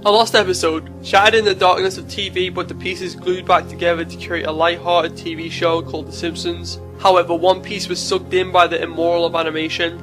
A lost episode, shattered in the darkness of TV but the pieces glued back together to create a light-hearted TV show called The Simpsons. However, one piece was sucked in by the immoral of animation.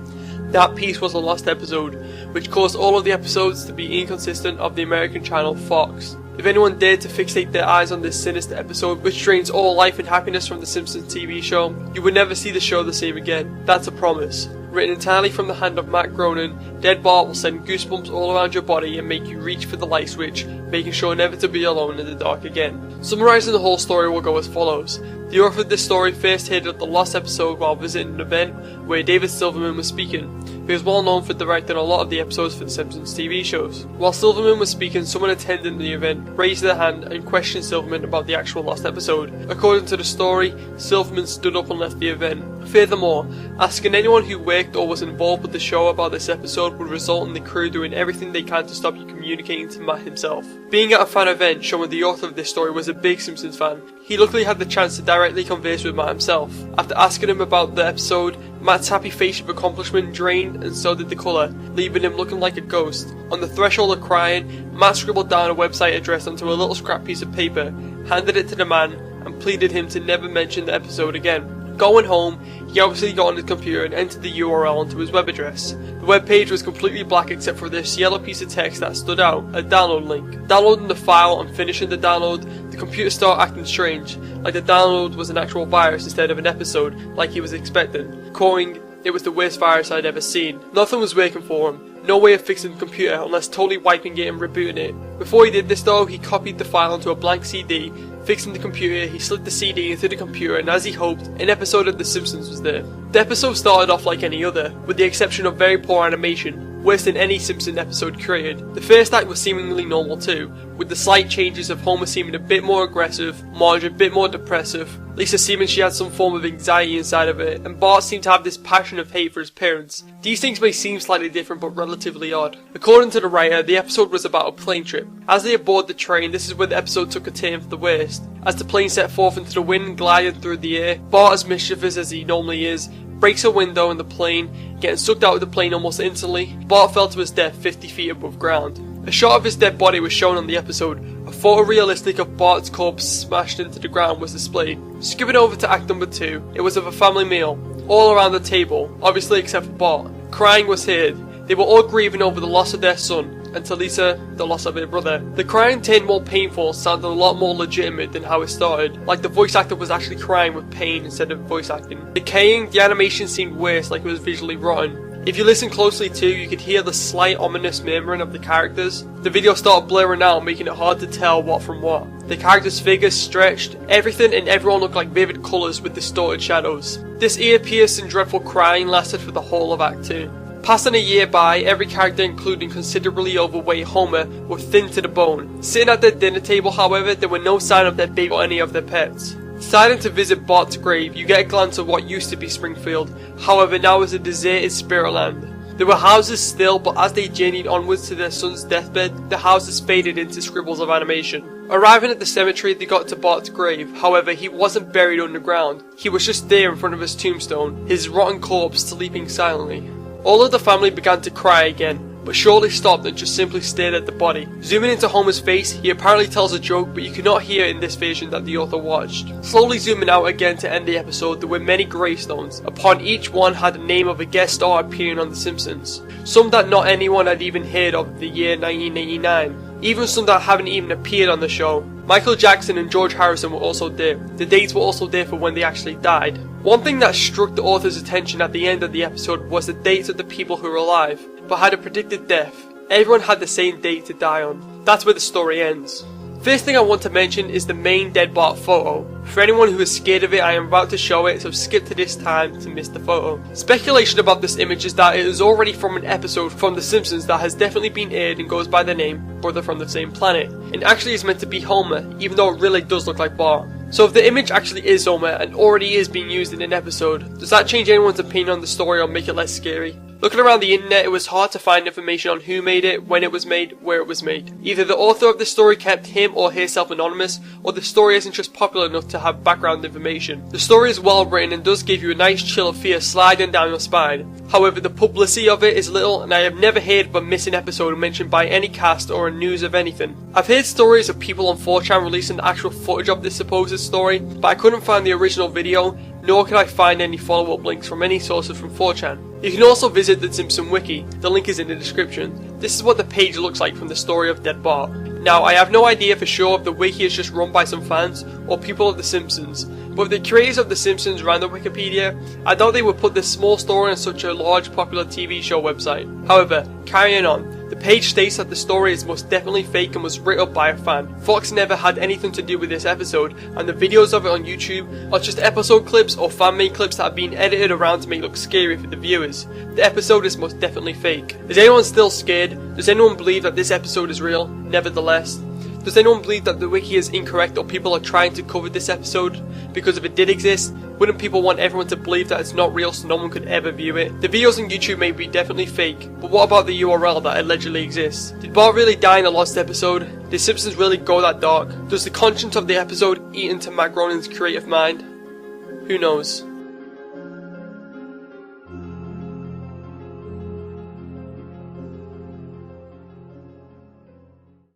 That piece was a lost episode, which caused all of the episodes to be inconsistent of the American channel Fox. If anyone dared to fixate their eyes on this sinister episode, which drains all life and happiness from the Simpsons TV show, you would never see the show the same again. That's a promise. Written entirely from the hand of Matt Groening, Dead Bart will send goosebumps all around your body and make you reach for the light switch, making sure never to be alone in the dark again. Summarising the whole story will go as follows. The author of this story first heard of the lost episode while visiting an event where David Silverman was speaking. He was well known for directing a lot of the episodes for the Simpsons TV shows. While Silverman was speaking, someone attending the event raised their hand and questioned Silverman about the actual lost episode. According to the story, Silverman stood up and left the event. Furthermore, asking anyone who worked or was involved with the show about this episode would result in the crew doing everything they can to stop you communicating to Matt himself. Being at a fan event showing the author of this story was a big Simpsons fan, he luckily had the chance to directly converse with Matt himself. After asking him about the episode, Matt's happy face of accomplishment drained and so did the colour, leaving him looking like a ghost. On the threshold of crying, Matt scribbled down a website address onto a little scrap piece of paper, handed it to the man, and pleaded him to never mention the episode again. Going home, he obviously got on his computer and entered the URL into his web address. The web page was completely black except for this yellow piece of text that stood out, a download link. Downloading the file and finishing the download, the computer started acting strange, like the download was an actual virus instead of an episode, like he was expecting, quoting, "It was the worst virus I'd ever seen." Nothing was working for him. No way of fixing the computer unless totally wiping it and rebooting it. Before he did this though, he copied the file onto a blank CD. Fixing the computer, he slid the CD into the computer and as he hoped, an episode of The Simpsons was there. The episode started off like any other, with the exception of very poor animation, worse than any Simpsons episode created. The first act was seemingly normal too, with the slight changes of Homer seeming a bit more aggressive, Marge a bit more depressive, Lisa seeming she had some form of anxiety inside of it, and Bart seemed to have this passion of hate for his parents. These things may seem slightly different but relatively odd. According to the writer, the episode was about a plane trip. As they aboard the train, this is where the episode took a turn for the worst. As the plane set forth into the wind gliding through the air, Bart, as mischievous as he normally is, breaks a window in the plane, getting sucked out of the plane almost instantly. Bart fell to his death 50 feet above ground. A shot of his dead body was shown on the episode. A photorealistic of Bart's corpse smashed into the ground was displayed. Skipping over to act number 2, it was of a family meal, all around the table, obviously except for Bart. Crying was heard. They were all grieving over the loss of their son, and to Lisa, the loss of her brother. The crying turned more painful, sounded a lot more legitimate than how it started, like the voice actor was actually crying with pain instead of voice acting. Decaying, the animation seemed worse, like it was visually rotten. If you listen closely too, you could hear the slight ominous murmuring of the characters. The video started blurring out, making it hard to tell what from what. The characters' figures stretched, everything and everyone looked like vivid colours with distorted shadows. This ear-piercing dreadful crying lasted for the whole of Act 2. Passing a year by, every character including considerably overweight Homer were thin to the bone. Sitting at their dinner table however, there were no sign of their baby or any of their pets. Deciding to visit Bart's grave, you get a glance of what used to be Springfield, however now is a deserted spirit land. There were houses still, but as they journeyed onwards to their son's deathbed, the houses faded into scribbles of animation. Arriving at the cemetery, they got to Bart's grave, however he wasn't buried underground, he was just there in front of his tombstone, his rotten corpse sleeping silently. All of the family began to cry again, but shortly stopped and just simply stared at the body. Zooming into Homer's face, he apparently tells a joke, but you cannot hear it in this version that the author watched. Slowly zooming out again to end the episode, there were many gravestones. Upon each one had the name of a guest star appearing on The Simpsons. Some that not anyone had even heard of the year 1989. Even some that haven't even appeared on the show. Michael Jackson and George Harrison were also there. The dates were also there for when they actually died. One thing that struck the author's attention at the end of the episode was the dates of the people who were alive, but had a predicted death. Everyone had the same date to die on. That's where the story ends. First thing I want to mention is the main Dead Bart photo. For anyone who is scared of it, I am about to show it, so skip to this time to miss the photo. Speculation about this image is that it is already from an episode from The Simpsons that has definitely been aired and goes by the name Brother from the Same Planet, and actually is meant to be Homer, even though it really does look like Bart. So if the image actually is Homer and already is being used in an episode, does that change anyone's opinion on the story or make it less scary? Looking around the internet, it was hard to find information on who made it, when it was made, where it was made. Either the author of the story kept him or herself anonymous, or the story isn't just popular enough to have background information. The story is well written and does give you a nice chill of fear sliding down your spine. However, the publicity of it is little, and I have never heard of a missing episode mentioned by any cast or a news of anything. I've heard stories of people on 4chan releasing actual footage of this supposed story, but I couldn't find the original video, nor could I find any follow-up links from any sources from 4chan. You can also visit the Simpson Wiki, the link is in the description. This is what the page looks like from the story of Dead Bart. Now, I have no idea for sure if the wiki is just run by some fans or people of The Simpsons, but if the creators of The Simpsons ran the Wikipedia, I doubt they would put this small story on such a large popular TV show website. However, carrying on. The page states that the story is most definitely fake and was written up by a fan. Fox never had anything to do with this episode, and the videos of it on YouTube are just episode clips or fan-made clips that have been edited around to make it look scary for the viewers. The episode is most definitely fake. Is anyone still scared? Does anyone believe that this episode is real? Nevertheless. Does anyone believe that the wiki is incorrect or people are trying to cover this episode? Because if it did exist, wouldn't people want everyone to believe that it's not real so no one could ever view it? The videos on YouTube may be definitely fake, but what about the URL that allegedly exists? Did Bart really die in the lost episode? Did Simpsons really go that dark? Does the conscience of the episode eat into Matt Groening's creative mind? Who knows?